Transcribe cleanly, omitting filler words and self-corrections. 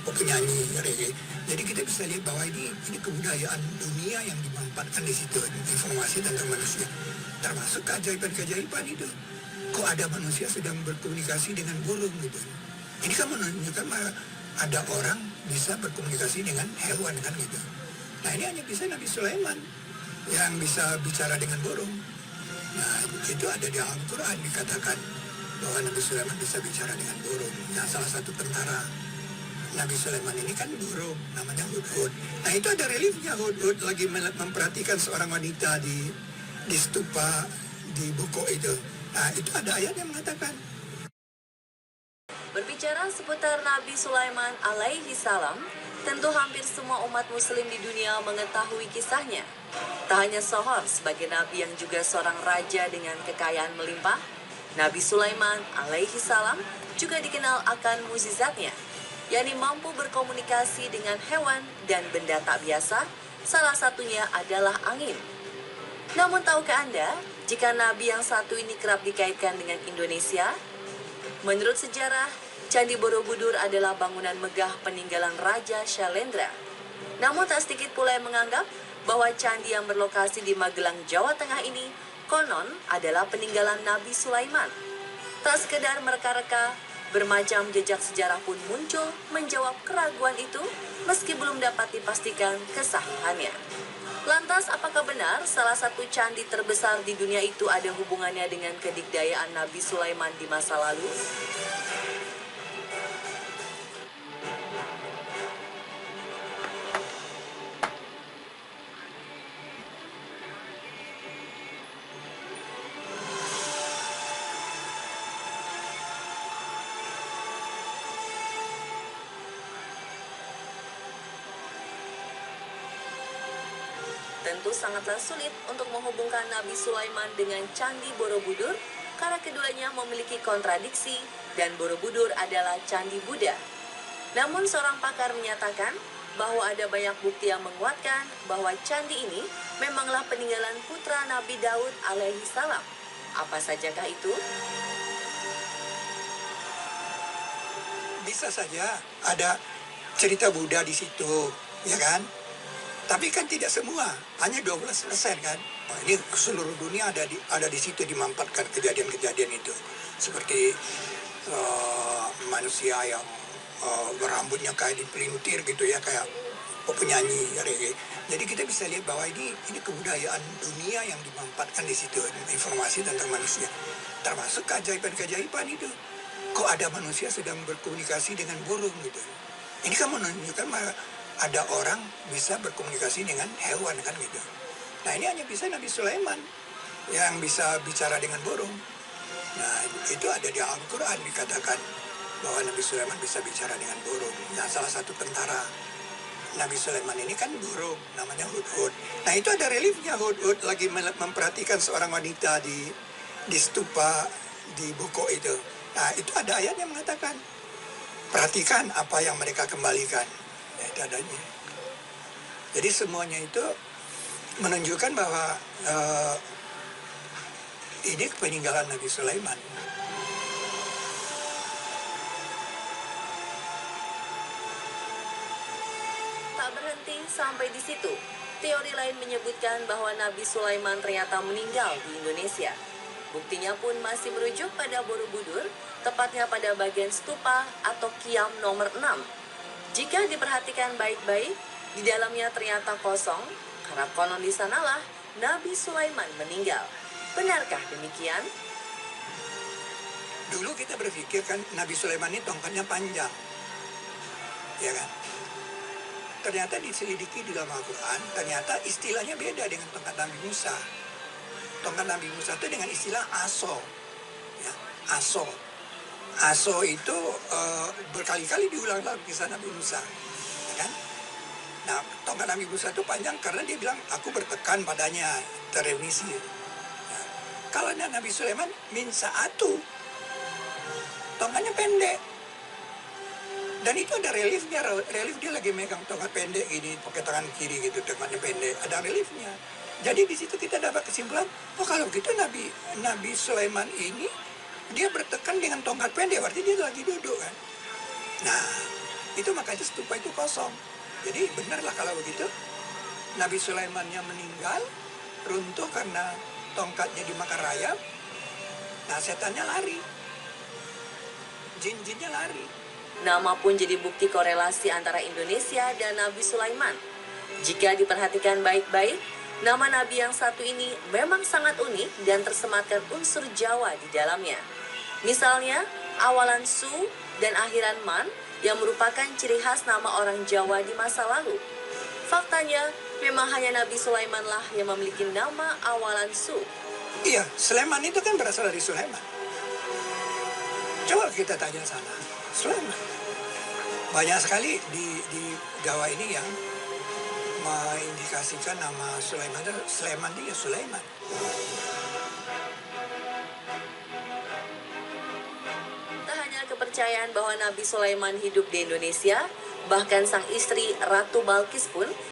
penyanyi reggae. Jadi kita bisa lihat bahwa ini kebudayaan dunia yang dimanfaatkan di situ, informasi tentang manusia, termasuk keajaiban-keajaiban itu. Kok ada manusia sedang berkomunikasi dengan burung gitu? Ini kan menunjukkan bahwa ada orang bisa berkomunikasi dengan hewan kan gitu. Nah ini hanya bisa Nabi Sulaiman yang bisa bicara dengan burung. Nah itu ada di Al-Quran dikatakan bahwa Nabi Sulaiman bisa bicara dengan burung. Nah salah satu tentara Nabi Sulaiman ini kan burung, namanya Hudhud. Nah itu ada reliefnya Hudhud lagi memperhatikan seorang wanita di stupa di Buko itu. Nah itu ada ayat yang mengatakan. Berbicara seputar Nabi Sulaiman alaihi salam, tentu hampir semua umat muslim di dunia mengetahui kisahnya. Tak hanya Sohor sebagai nabi yang juga seorang raja dengan kekayaan melimpah, Nabi Sulaiman alaihi salam juga dikenal akan mukjizatnya, yakni mampu berkomunikasi dengan hewan dan benda tak biasa, salah satunya adalah angin. Namun tahukah Anda, jika nabi yang satu ini kerap dikaitkan dengan Indonesia? Menurut sejarah, Candi Borobudur adalah bangunan megah peninggalan Raja Syailendra. Namun tak sedikit pula yang menganggap bahwa candi yang berlokasi di Magelang, Jawa Tengah ini konon adalah peninggalan Nabi Sulaiman. Tak sekedar mereka-reka, bermacam jejak sejarah pun muncul menjawab keraguan itu meski belum dapat dipastikan kesahihannya. Lantas apakah benar salah satu candi terbesar di dunia itu ada hubungannya dengan kedikdayaan Nabi Sulaiman di masa lalu? Tentu sangatlah sulit untuk menghubungkan Nabi Sulaiman dengan Candi Borobudur karena keduanya memiliki kontradiksi dan Borobudur adalah Candi Buddha. Namun seorang pakar menyatakan bahwa ada banyak bukti yang menguatkan bahwa candi ini memanglah peninggalan putra Nabi Daud alaihi salam. Apa sajakah itu? Bisa saja ada cerita Buddha di situ, ya kan? Tapi kan tidak semua, hanya 12% kan. Oh, ini seluruh dunia ada di situ dimanfaatkan kejadian-kejadian itu. Seperti manusia yang berambutnya kayak dipelintir gitu ya, kayak penyanyi reggae. Jadi kita bisa lihat bahwa ini kebudayaan dunia yang dimanfaatkan di situ, informasi tentang manusia. Termasuk keajaiban-keajaiban itu. Kok ada manusia sedang berkomunikasi dengan burung gitu. Ini kan menunjukkan ada orang bisa berkomunikasi dengan hewan kan gitu. Nah ini hanya bisa Nabi Sulaiman yang bisa bicara dengan burung. Nah itu ada di Al-Quran dikatakan bahwa Nabi Sulaiman bisa bicara dengan burung. Nah salah satu tentara Nabi Sulaiman ini kan burung, namanya Hudhud. Nah itu ada reliefnya Hudhud lagi memperhatikan seorang wanita di stupa di Buko itu. Nah itu ada ayat yang mengatakan, perhatikan apa yang mereka kembalikan. Ya, itu adanya. Jadi semuanya itu menunjukkan bahwa ini peninggalan Nabi Sulaiman. Tak berhenti sampai di situ. Teori lain menyebutkan bahwa Nabi Sulaiman ternyata meninggal di Indonesia. Buktinya pun masih merujuk pada Borobudur, tepatnya pada bagian stupa atau kiam nomor 6. Jika diperhatikan baik-baik, di dalamnya ternyata kosong, karena konon di sanalah Nabi Sulaiman meninggal. Benarkah demikian? Dulu kita berpikir kan Nabi Sulaiman ini tongkatnya panjang, ya kan? Ternyata diselidiki di dalam Al-Quran, ternyata istilahnya beda dengan tongkat Nabi Musa. Tongkat Nabi Musa itu dengan istilah aso, ya, aso. Aso itu berkali-kali diulang dalam kisah Nabi Musa, ya kan? Nah, tongkat Nabi Musa itu panjang karena dia bilang, aku bertekan padanya, teremisi. Ya. Kalau Nabi Sulaiman min sa'atu, tongkatnya pendek. Dan itu ada reliefnya, relief dia lagi megang tongkat pendek gini, pakai tangan kiri gitu, tongkatnya pendek, ada reliefnya. Jadi di situ kita dapat kesimpulan, oh kalau gitu Nabi Sulaiman ini dia bertekan dengan tongkat pendek, berarti dia lagi duduk kan. Nah, Itu makanya stupa itu kosong. Jadi benarlah kalau begitu, Nabi Sulaiman yang meninggal, runtuh karena tongkatnya dimakan rayap, nah setannya lari, jin-jinnya lari. Nama pun jadi bukti korelasi antara Indonesia dan Nabi Sulaiman. Jika diperhatikan baik-baik, nama Nabi yang satu ini memang sangat unik dan tersematkan unsur Jawa di dalamnya. Misalnya, awalan Su dan akhiran Man yang merupakan ciri khas nama orang Jawa di masa lalu. Faktanya, memang hanya Nabi Sulaiman lah yang memiliki nama awalan Su. Iya, Sulaiman itu kan berasal dari Sulaiman. Coba kita tanya sana, Sulaiman. Banyak sekali di Jawa ini yang mengindikasikan nama Sulaiman itu Sulaiman dia Sulaiman. Tak hanya kepercayaan bahwa Nabi Sulaiman hidup di Indonesia, bahkan sang istri Ratu Balkis pun